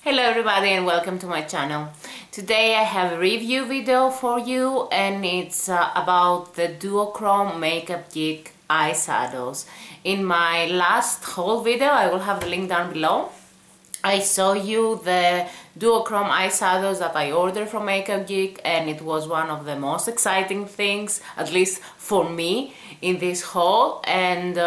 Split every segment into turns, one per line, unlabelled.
Hello everybody and welcome to my channel. Today I have a review video for you and it's about the duochrome MakeUp Geek eyeshadows. In my last haul video, I will have the link down below, I saw you the duochrome eyeshadows that I ordered from MakeUp Geek, and it was one of the most exciting things, at least for me, in this haul. And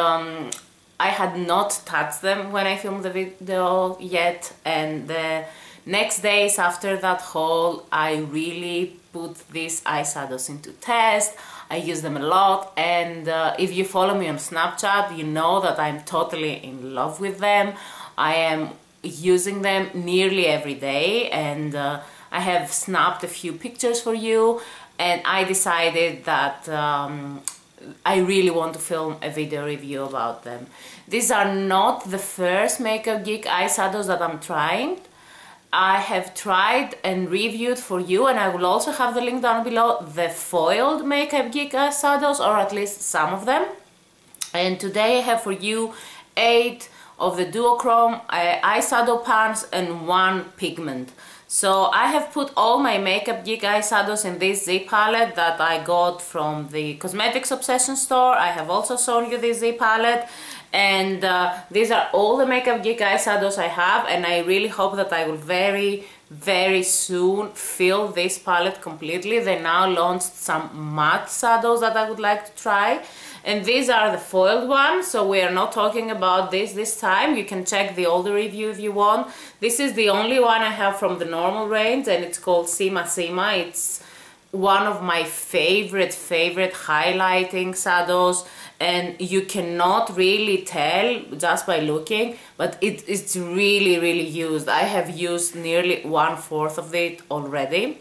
I had not touched them when I filmed the video yet, and the next days after that haul I really put these eyeshadows into test. I use them a lot, and if you follow me on Snapchat you know that I'm totally in love with them. I am using them nearly every day, and I have snapped a few pictures for you, and I decided that I really want to film a video review about them. These are not the first MakeUp Geek eyeshadows that I'm trying. I have tried and reviewed for you, and I will also have the link down below, the foiled MakeUp Geek eyeshadows, or at least some of them. And today I have for you 8 of the duochrome eyeshadow pans and 1 pigment. So I have put all my MakeUp Geek eyeshadows in this Z palette that I got from the Cosmetics Obsession store. I have also shown you this Z palette, and these are all the MakeUp Geek eyeshadows I have, and I really hope that I will very soon fill this palette completely. They now launched some matte shadows that I would like to try, and these are the foiled ones, so we are not talking about this time. You can check the older review if you want. This is the only one I have from the normal range, and it's called Sima Sima. It's one of my favorite highlighting shadows, and you cannot really tell just by looking, but it's really used. I have used nearly 1/4 of it already,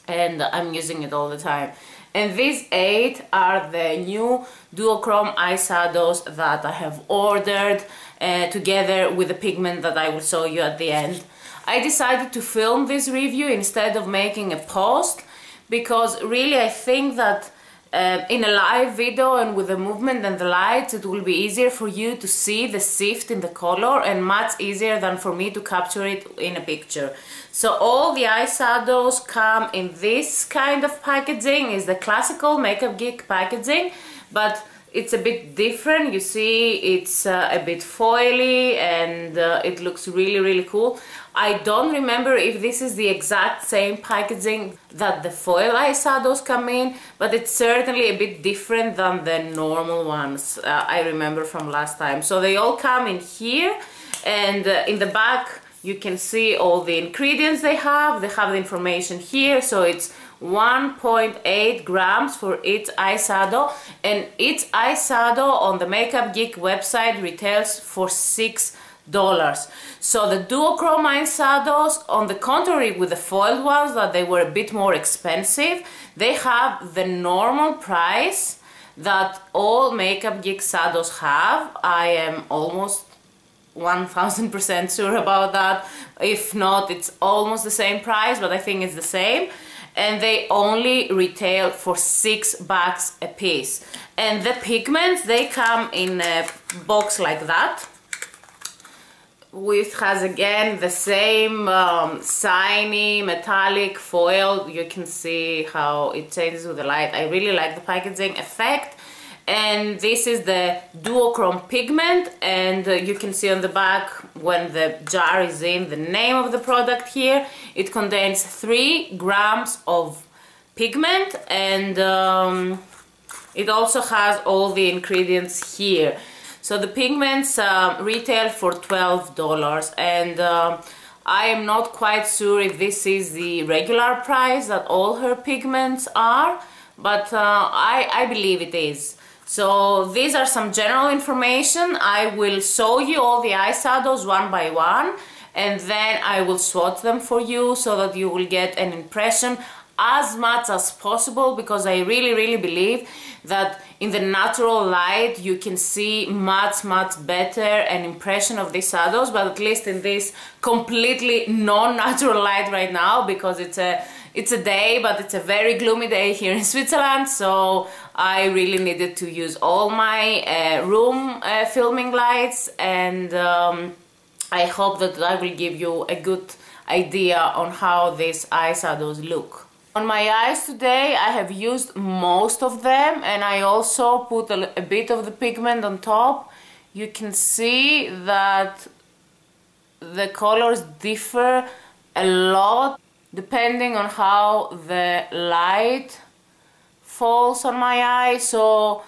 and I'm using it all the time. And these 8 are the new duochrome eyeshadows that I have ordered together with the pigment that I will show you at the end. I decided to film this review instead of making a post, because really I think that in a live video and with the movement and the lights, it will be easier for you to see the shift in the color, and much easier than for me to capture it in a picture. So all the eyeshadows come in this kind of packaging. Is the classical MakeUp Geek packaging, but it's a bit different. You see, it's a bit foily, and it looks really cool. I don't remember if this is the exact same packaging that the foil eyeshadows come in, but it's certainly a bit different than the normal ones I remember from last time. So they all come in here, and in the back you can see all the ingredients they have. They have the information here, so it's 1.8 grams for each eyeshadow, and each eyeshadow on the MakeUp Geek website retails for $6. So the duochrome eyeshadows, on the contrary with the foiled ones that they were a bit more expensive, they have the normal price that all MakeUp Geek shadows have. I am almost 1000% sure about that. If not, it's almost the same price, but I think it's the same. And they only retail for $6 a piece. And the pigments, they come in a box like that, which has again the same shiny metallic foil. You can see how it changes with the light. I really like the packaging effect. And this is the duochrome pigment, and you can see on the back, when the jar is in, the name of the product here. It contains 3 grams of pigment, and it also has all the ingredients here. So the pigments retail for $12, and I am not quite sure if this is the regular price that all her pigments are, but I believe it is. So these are some general information. I will show you all the eyeshadows one by one, and then I will swatch them for you so that you will get an impression as much as possible, because I really believe that in the natural light you can see much better an impression of these shadows, but at least in this completely non-natural light right now, because it's a day, but it's a very gloomy day here in Switzerland, so I really needed to use all my room filming lights, and I hope that I will give you a good idea on how these eyeshadows look. On my eyes today I have used most of them, and I also put a bit of the pigment on top. You can see that the colors differ a lot depending on how the light falls on my eye. So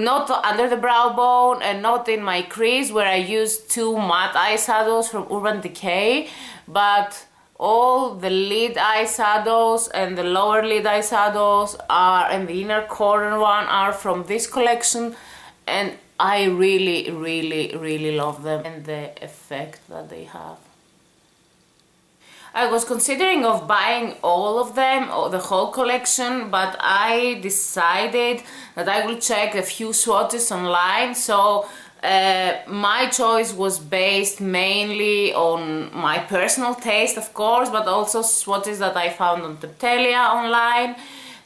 not under the brow bone and not in my crease where I used 2 matte eyeshadows from Urban Decay, but all the lid eyeshadows and the lower lid eyeshadows are, and the inner corner one are from this collection, and I really love them and the effect that they have. I was considering of buying all of them, or the whole collection, but I decided that I will check a few swatches online. So my choice was based mainly on my personal taste, of course, but also swatches that I found on Temptalia online,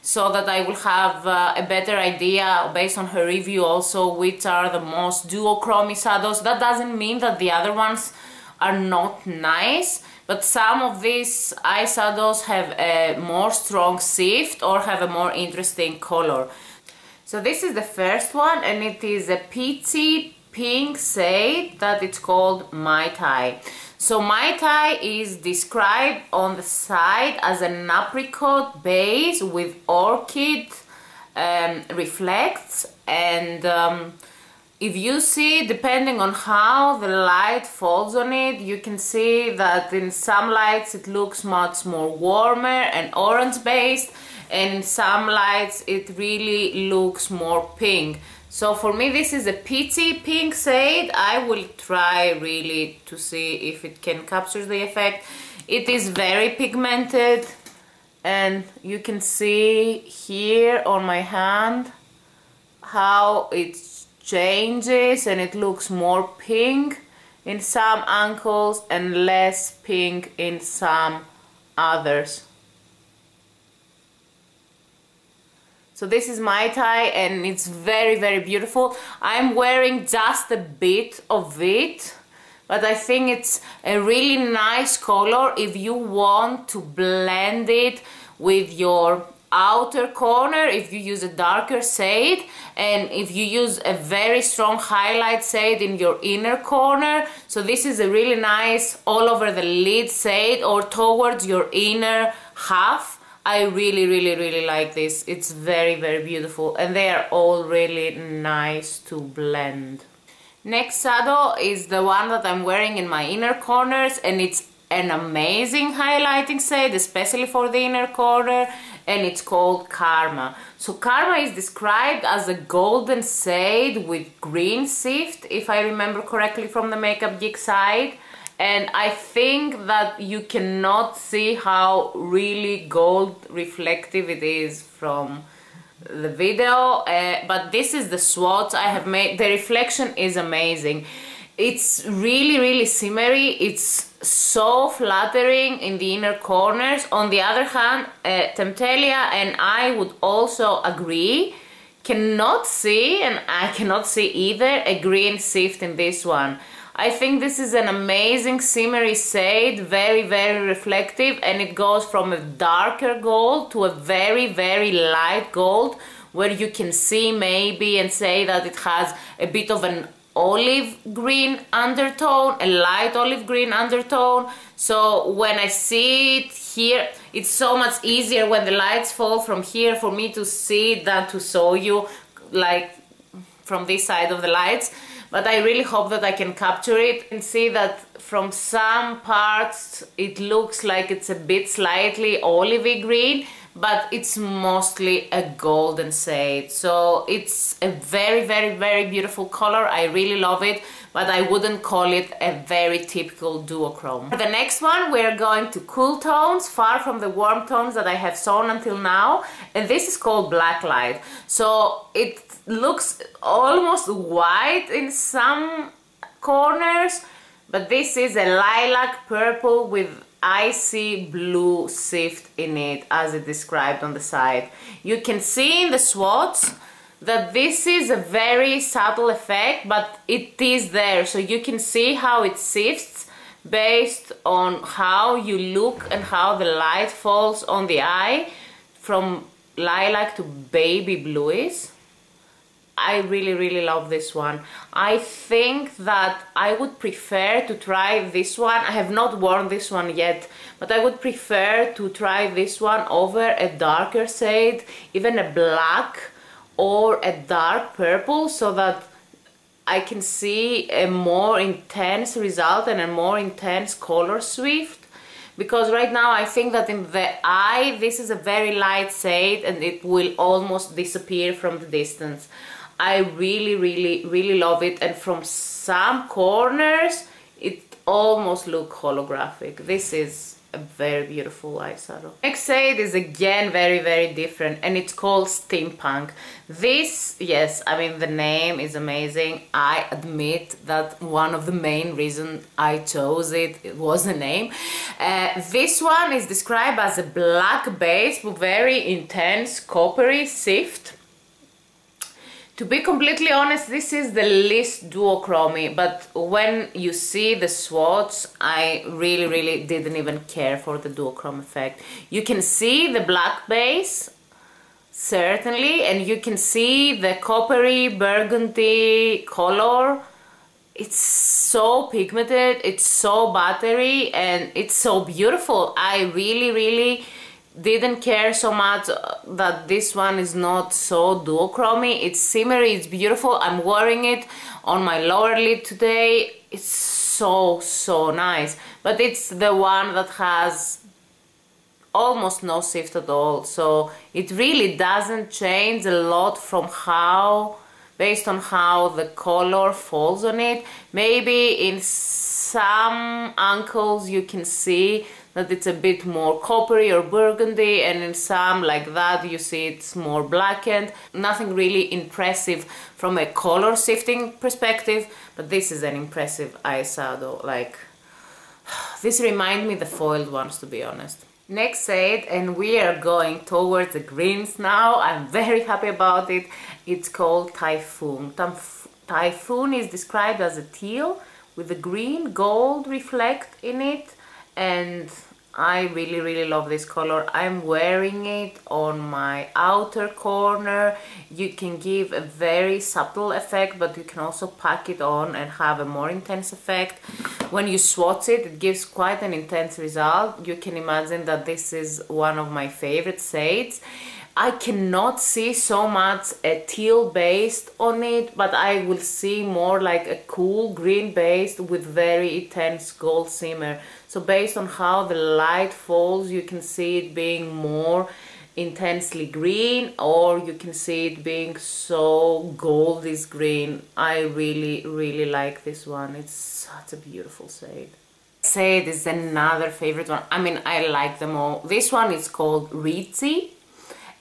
so that I will have a better idea based on her review also which are the most duochrome shadows. That doesn't mean that the other ones are not nice, but some of these eyeshadows have a more strong shift or have a more interesting color. So this is the first one, and it is a peachy pink shade that it's called Mai Tai. So Mai Tai is described on the side as an apricot base with orchid reflects, and if you see, depending on how the light falls on it, you can see that in some lights it looks much more warmer and orange based, and in some lights it really looks more pink. So for me this is a peachy pink shade. I will try really to see if it can capture the effect. It is very pigmented, and you can see here on my hand how it changes, and it looks more pink in some angles and less pink in some others. So this is Mai Tai, and it's very beautiful. I'm wearing just a bit of it, but I think it's a really nice color if you want to blend it with your outer corner, if you use a darker shade, and if you use a very strong highlight shade in your inner corner. So this is a really nice all over the lid shade or towards your inner half. I really like this. It's very beautiful, and they are all really nice to blend. Next shadow is the one that I'm wearing in my inner corners, and it's an amazing highlighting shade, especially for the inner corner, and it's called Karma. So Karma is described as a golden shade with green shift, if I remember correctly from the Makeup Geek side. And I think that you cannot see how really gold reflective it is from the video, but this is the swatch I have made. The reflection is amazing. It's really shimmery. It's so flattering in the inner corners. On the other hand, Temptalia and I would also agree, cannot see, and I cannot see either, a green shift in this one. I think this is an amazing shimmery shade, very reflective, and it goes from a darker gold to a very light gold, where you can see maybe and say that it has a bit of an olive green undertone, a light olive green undertone. So when I see it here, it's so much easier when the lights fall from here for me to see it than to show you like from this side of the lights. But I really hope that I can capture it. You can see that from some parts it looks like it's a bit slightly olivey green, but it's mostly a golden shade. So it's a very beautiful color. I really love it, but I wouldn't call it a very typical duochrome. For the next one, we're going to cool tones, far from the warm tones that I have shown until now, and this is called Blacklight. So it looks almost white in some corners, but this is a lilac purple with icy blue shift in it, as it described on the side. You can see in the swatch that this is a very subtle effect, but it is there, so you can see how it shifts based on how you look and how the light falls on the eye, from lilac to baby bluish. I really love this one. I think that I would prefer to try this one. I have not worn this one yet, but I would prefer to try this one over a darker shade, even a black or a dark purple, so that I can see a more intense result and a more intense color shift. Because right now I think that in the eye this is a very light shade and it will almost disappear from the distance. I really love it, and from some corners it almost looks holographic. This is a very beautiful eyeshadow. Next shade is again very different, and it's called Steampunk. This, yes, I mean the name is amazing. I admit that one of the main reasons I chose it was the name. This one is described as a black base with very intense coppery shift. To be completely honest, this is the least duochrome, but when you see the swatch, I really didn't even care for the duochrome effect. You can see the black base, certainly, and you can see the coppery burgundy color. It's so pigmented, it's so buttery, and it's so beautiful. I really didn't care so much that this one is not so duochrome. It's shimmery, it's beautiful. I'm wearing it on my lower lid today. It's so nice, but it's the one that has almost no shift at all, so it really doesn't change a lot from how, based on how the color falls on it. Maybe in some angles you can see that it's a bit more coppery or burgundy, and in some like that you see it's more blackened. Nothing really impressive from a color shifting perspective, but this is an impressive eyeshadow. Like, this reminds me the foiled ones, to be honest. Next shade, and we are going towards the greens now. I'm very happy about it. It's called Typhoon. Typhoon is described as a teal with a green gold reflect in it, and I really love this color. I'm wearing it on my outer corner. You can give a very subtle effect, but you can also pack it on and have a more intense effect. When you swatch it, it gives quite an intense result. You can imagine that this is one of my favorite shades. I cannot see so much a teal based on it, but I will see more like a cool green based with very intense gold shimmer. So based on how the light falls, you can see it being more intensely green, or you can see it being so goldish green. I really like this one. It's such a beautiful shade. Shade is another favorite one. I mean, I like them all. This one is called Ritzy,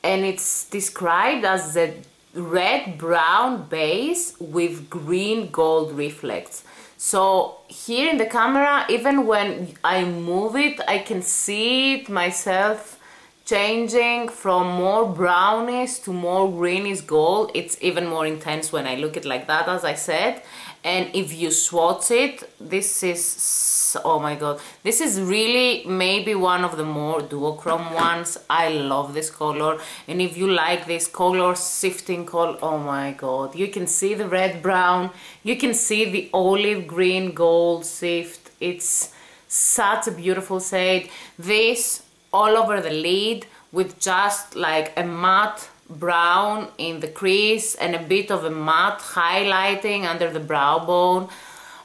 and it's described as a red-brown base with green gold reflects. So here in the camera, even when I move it, I can see it myself changing from more brownish to more greenish gold. It's even more intense when I look at it like that, as I said. And if you swatch it, this is, oh my god, this is really maybe one of the more duochrome ones. I love this color, and if you like this color shifting color, oh my god, you can see the red brown, you can see the olive green gold shift. It's such a beautiful shade. This all over the lid with just like a matte brown in the crease and a bit of a matte highlighting under the brow bone.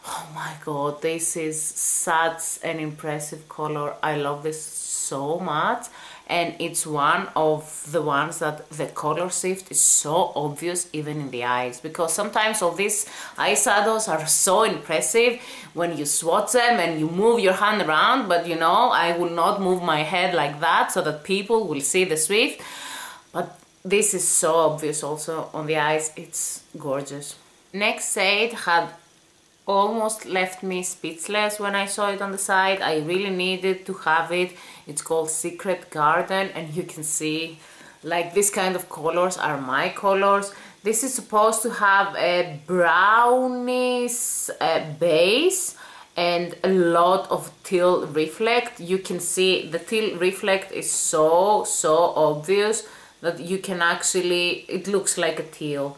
Oh my god, this is such an impressive color. I love this so much, and it's one of the ones that the color shift is so obvious even in the eyes, because sometimes all these eyeshadows are so impressive when you swatch them and you move your hand around, but you know, I will not move my head like that so that people will see the shift, but this is so obvious also on the eyes. It's gorgeous. Next shade had almost left me speechless when I saw it on the side. I really needed to have it. It's called Secret Garden, and you can see like this kind of colors are my colors. This is supposed to have a brownish base and a lot of teal reflect. You can see the teal reflect is so obvious that you can actually, it looks like a teal.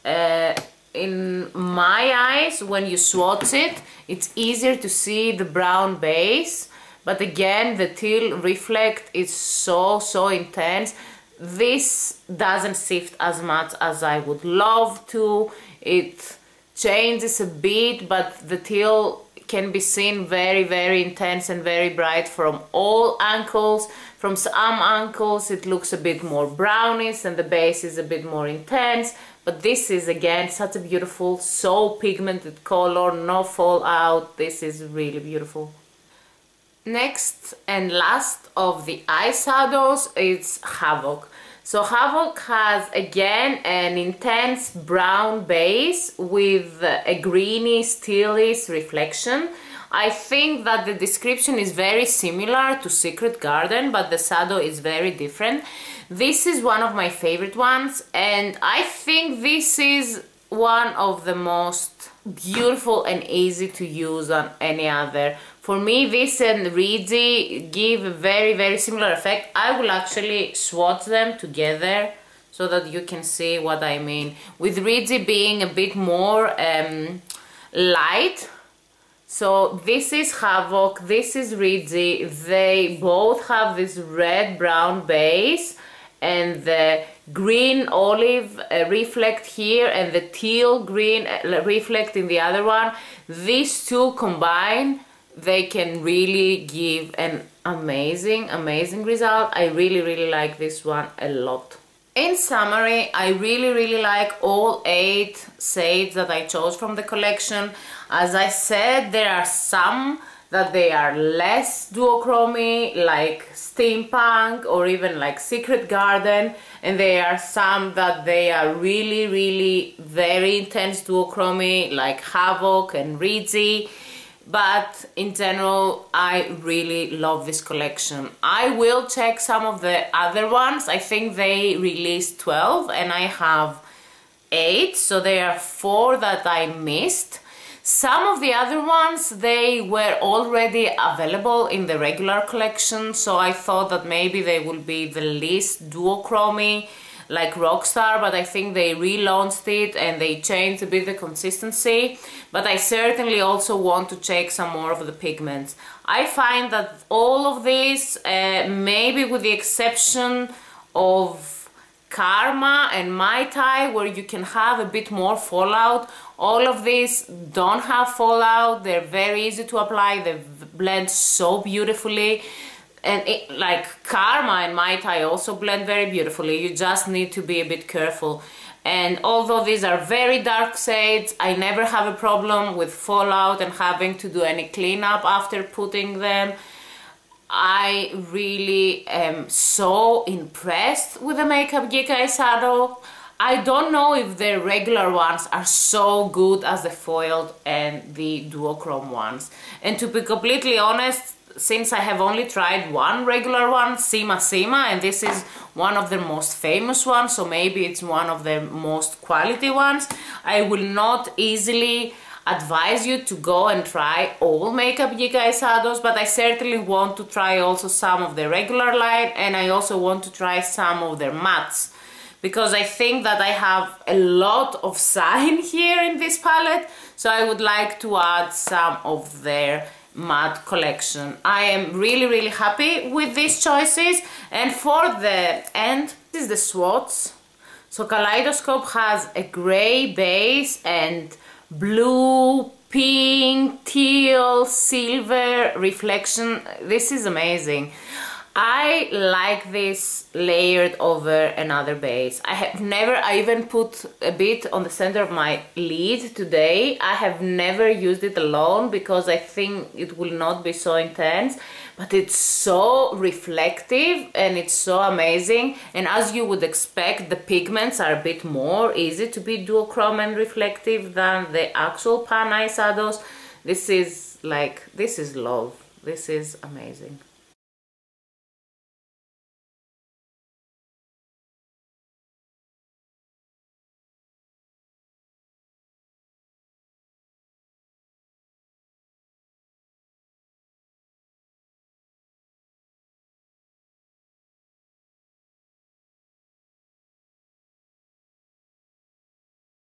In my eyes, when you swatch it, it's easier to see the brown base, but again the teal reflect is so intense. This doesn't shift as much as I would love to. It changes a bit, but the teal can be seen very intense and very bright from all angles. From some angles it looks a bit more brownish and the base is a bit more intense, but this is again such a beautiful, so pigmented color, no fallout. This is really beautiful. Next and last of the eyeshadows is Havoc. So Havoc has again an intense brown base with a greeny steelish reflection. I think that the description is very similar to Secret Garden, but the shadow is very different. This is one of my favorite ones, and I think this is one of the most beautiful and easy to use on any other. For me, this and Ritzy give a very similar effect. I will actually swatch them together so that you can see what I mean. With Ritzy being a bit more light. So this is Havoc, this is Ritzy. They both have this red-brown base and the green olive reflect here and the teal green reflect in the other one. These two combined, they can really give an amazing result. I really like this one a lot. In summary, I really like all 8 shades that I chose from the collection. As I said, there are some that they are less duochrome, like Steampunk or even like Secret Garden, and there are some that they are really very intense duochrome, like Havoc and Ritzy. But in general, I really love this collection. I will check some of the other ones. I think they released 12 and I have 8, so there are 4 that I missed. Some of the other ones, they were already available in the regular collection, so I thought that maybe they will be the least duochrome, like Rockstar, but I think they relaunched it and they changed a bit the consistency. But I certainly also want to check some more of the pigments. I find that all of these, maybe with the exception of Karma and Mai Tai, where you can have a bit more fallout, all of these don't have fallout. They're very easy to apply, they blend so beautifully. And like Karma and Mai Tai also blend very beautifully. You just need to be a bit careful. And although these are very dark shades, I never have a problem with fallout and having to do any cleanup after putting them. I really am so impressed with the Makeup Geek eyeshadow. I don't know if the regular ones are so good as the foiled and the duochrome ones. And to be completely honest, since I have only tried one regular one, Sima, and this is one of the most famous ones, so maybe it's one of the most quality ones, I will not easily advise you to go and try all Makeup Geek eyeshadows, but I certainly want to try also some of the regular line, and I also want to try some of their mattes, because I think that I have a lot of shine here in this palette, so I would like to add some of their matte collection. I am really happy with these choices. And for the end, this is the swatch. So Kaleidoscope has a grey base and blue, pink, teal, silver reflection. This is amazing. I like this layered over another base. I even put a bit on the center of my lid today. I have never used it alone because I think it will not be so intense, but it's so reflective and it's so amazing. And as you would expect, the pigments are a bit more easy to be duochrome and reflective than the actual pan eyeshadows. This is love. This is amazing.